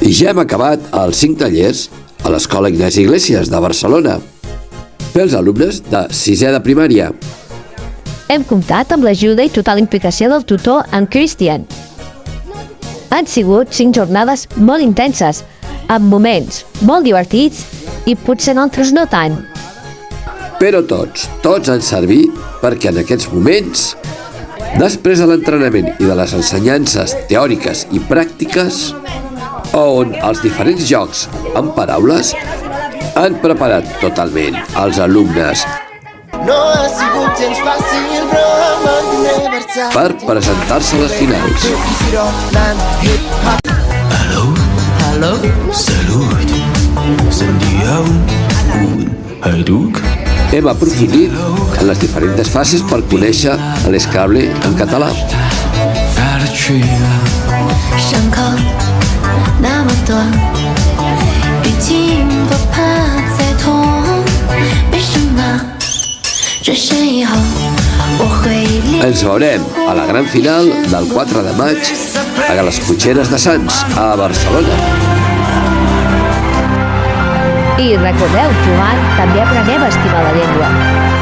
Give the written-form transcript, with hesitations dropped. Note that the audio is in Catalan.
I ja hem acabat els 5 tallers a l'Escola Ignasi Iglesias de Barcelona, pels alumnes de 6è de primària. Hem comptat amb l'ajuda i total implicació del tutor en Christian. Han sigut 5 jornades molt intenses, amb moments molt divertits i potser en altres no tant. Però tots han servit perquè en aquests moments, després de l'entrenament i de les ensenyances teòriques i pràctiques, on els diferents jocs amb paraules han preparat totalment els alumnes per presentar-se a les finals. Hallo? Salut. Sentíeu un duc? Hem aprofundit en les diferents fases per conèixer l'Scrabble en català. Ens veurem a la gran final del 4 de maig a les Cotxeres de Sants, a Barcelona. I recordeu, jugant també aprenem a estimar la llengua.